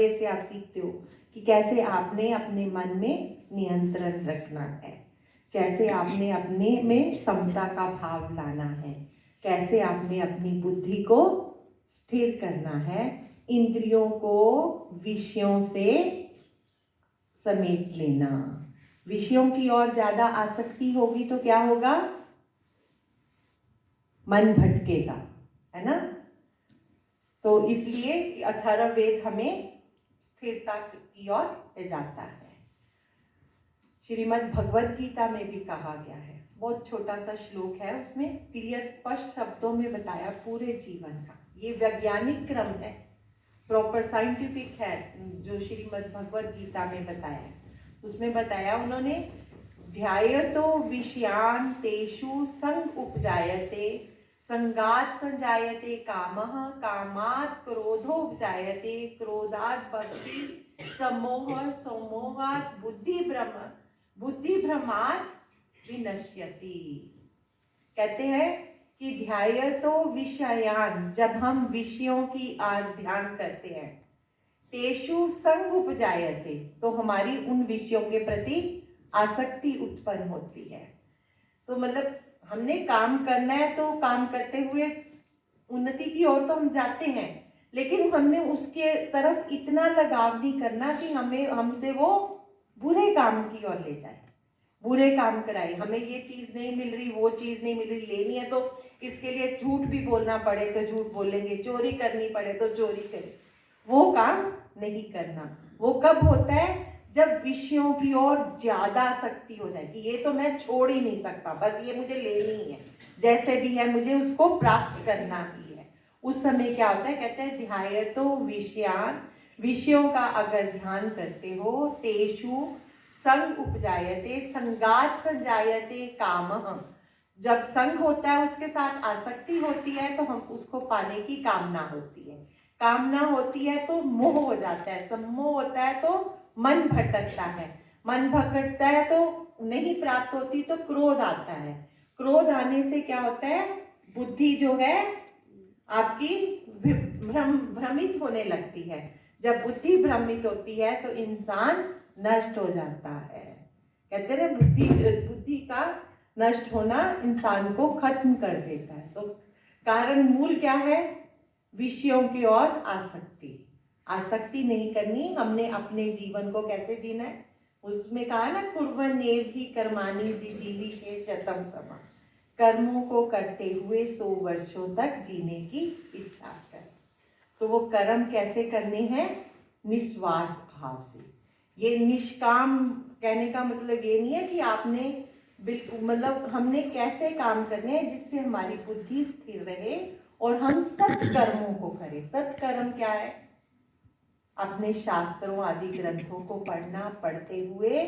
बड़े से आप सीखते हो कि कैसे आपने अपने मन में नियंत्रण रखना है, कैसे आपने अपने में समता का भाव लाना है, कैसे आपने अपनी बुद्धि को स्थिर करना है, इंद्रियों को विषयों से समेट लेना। विषयों की ओर ज्यादा आसक्ति होगी तो क्या होगा? मन भटकेगा, है ना। तो इसलिए 18 वेद हमें स्थिरता की ओर ले जाता है। श्रीमद् भगवद गीता में भी कहा गया है, बहुत छोटा सा श्लोक है, उसमें क्लियर स्पष्ट शब्दों में बताया पूरे जीवन का। ये वैज्ञानिक क्रम है, प्रॉपर साइंटिफिक है, जो श्रीमद् भगवद गीता में बताया है। उसमें बताया उन्होंने, ध्यायतो विषयान तेषु संग उपजायते, संगात संजायते कामः, कामात् क्रोधोपजायते, क्रोधात् भक्ति, सम्मोह, सम्मोहात् बुद्धिभ्रमात् विनश्यति। कहते हैं कि ध्यायतो विषयान, जब हम विषयों की ओर ध्यान करते हैं, तेषु संग उपजायते, तो हमारी उन विषयों के प्रति आसक्ति उत्पन्न होती है। तो मतलब हमने काम करना है तो काम करते हुए उन्नति की ओर तो हम जाते हैं, लेकिन हमने उसके तरफ इतना लगाव नहीं करना कि हमें हमसे वो बुरे काम की ओर ले जाए, बुरे काम कराए। हमें ये चीज नहीं मिल रही, वो चीज नहीं मिल रही, लेनी है तो इसके लिए झूठ भी बोलना पड़े तो झूठ बोलेंगे, चोरी करनी पड़े तो चोरी करें, वो काम नहीं करना। वो कब होता है? जब विषयों की ओर ज्यादा आसक्ति हो जाए कि ये तो मैं छोड़ ही नहीं सकता, बस ये मुझे लेनी है, जैसे भी है मुझे उसको प्राप्त करना ही है। उस समय क्या होता है? कहते हैं ध्यायतो विषयान, विषयों का अगर ध्यान करते हो, तेषु संग उपजायते, संगात संजायते कामः, जब संग होता है उसके साथ आसक्ति होती है तो हम उसको पाने की कामना होती है, कामना होती है तो मोह हो जाता है, सम्मोह होता है तो मन भटकता है, मन भटकता है तो नहीं प्राप्त होती तो क्रोध आता है, क्रोध आने से क्या होता है? बुद्धि जो है आपकी भ्रमित होने लगती है। जब बुद्धि भ्रमित होती है तो इंसान नष्ट हो जाता है। कहते हैं बुद्धि का नष्ट होना इंसान को खत्म कर देता है। तो कारण मूल क्या है? विषयों की ओर आसक्ति। आसक्ति नहीं करनी, हमने अपने जीवन को कैसे जीना है? उसमें कहा ना, कुर्वन्नेव ही कर्माणि जिजीविषे शतम् समा, कर्मों को करते हुए 100 वर्षों तक जीने की इच्छा कर। तो वो कर्म कैसे करने हैं? निस्वार्थ भाव से। ये निष्काम कहने का मतलब ये नहीं है कि आपने बिल्कुल, मतलब हमने कैसे काम करने हैं जिससे हमारी बुद्धि स्थिर रहे और हम सत्कर्मों को करें। सत्कर्म क्या है? अपने शास्त्रों आदि ग्रंथों को पढ़ना, पढ़ते हुए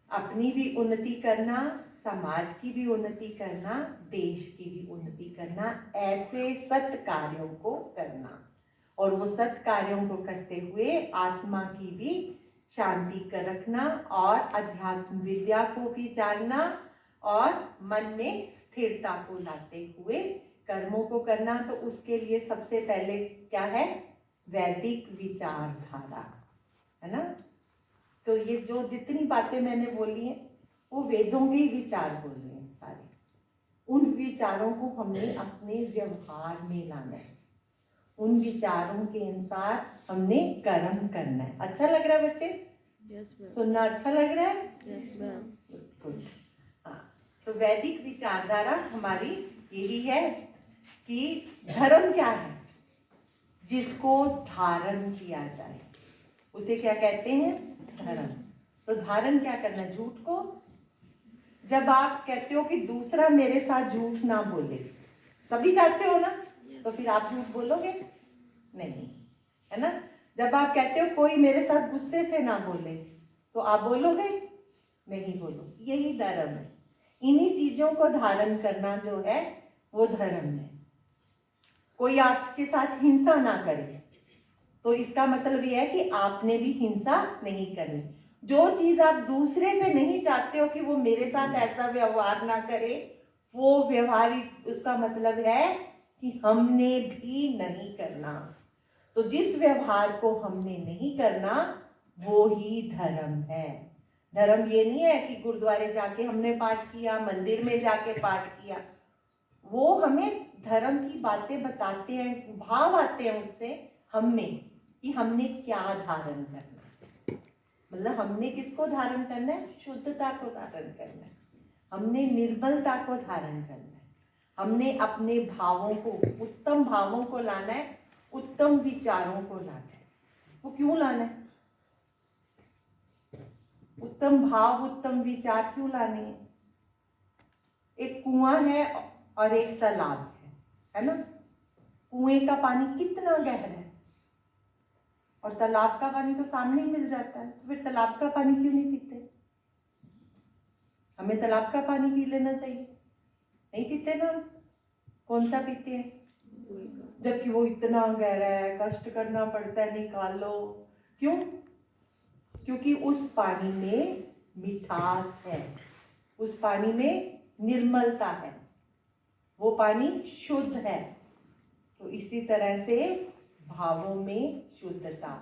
अपनी भी उन्नति करना, समाज की भी उन्नति करना, देश की भी उन्नति करना, ऐसे सत् कार्यों को करना। और वो सत् कार्यों को करते हुए आत्मा की भी शांति कर रखना और अध्यात्म विद्या को भी जानना और मन में स्थिरता को लाते हुए कर्मों को करना। तो उसके लिए सबसे पहले क्या है? वैदिक विचारधारा, है ना। तो ये जो जितनी बातें मैंने बोली हैं वो वेदों के विचार बोल रहे हैं सारे। उन विचारों को हमने अपने व्यवहार में लाना है, उन विचारों के अनुसार हमने कर्म करना है। अच्छा लग रहा है बच्चे? Yes ma'am. सुनना अच्छा लग रहा है? Yes ma'am. बिल्कुल। हाँ, तो वैदिक विचारधारा हमारी यही है कि धर्म क्या है? जिसको धारण किया जाए उसे क्या कहते हैं? धर्म। तो धारण क्या करना? झूठ को। जब आप कहते हो कि दूसरा मेरे साथ झूठ ना बोले, सभी चाहते हो ना, तो फिर आप झूठ बोलोगे नहीं, है ना। जब आप कहते हो कोई मेरे साथ गुस्से से ना बोले, तो आप बोलोगे नहीं बोलोगे। यही धर्म है। इन्हीं चीजों को धारण करना जो है वो धर्म है। कोई आपके साथ हिंसा ना करे तो इसका मतलब यह है कि आपने भी हिंसा नहीं करनी। जो चीज आप दूसरे से नहीं चाहते हो कि वो मेरे साथ ऐसा व्यवहार ना करे, वो व्यवहार, उसका मतलब है कि हमने भी नहीं करना। तो जिस व्यवहार को हमने नहीं करना वो ही धर्म है। धर्म ये नहीं है कि गुरुद्वारे जाके हमने पाठ किया, मंदिर में जाके पाठ किया। वो हमें धर्म की बातें बताते हैं, भाव आते हैं उससे हमें कि हमने क्या धारण करना है। मतलब हमने किसको धारण करना है? शुद्धता को धारण करना है, हमने निर्मलता को धारण करना है, हमने अपने भावों को, उत्तम भावों को लाना है, उत्तम विचारों को लाना है। वो क्यों लाना है? उत्तम भाव, उत्तम विचार क्यों लाने हैं? एक कुआं है और एक तालाब है ना? कुएं का पानी कितना गहरा है और तालाब का पानी तो सामने ही मिल जाता है, तो फिर तालाब का पानी क्यों नहीं पीते? हमें तालाब का पानी पी लेना चाहिए, नहीं पीते ना? कौन सा पीते हैं? जबकि वो इतना गहरा है, कष्ट करना पड़ता है निकालो। क्यों? क्योंकि उस पानी में मिठास है, उस पानी में निर्मलता है, वो पानी शुद्ध है। तो इसी तरह से भावों में शुद्धता,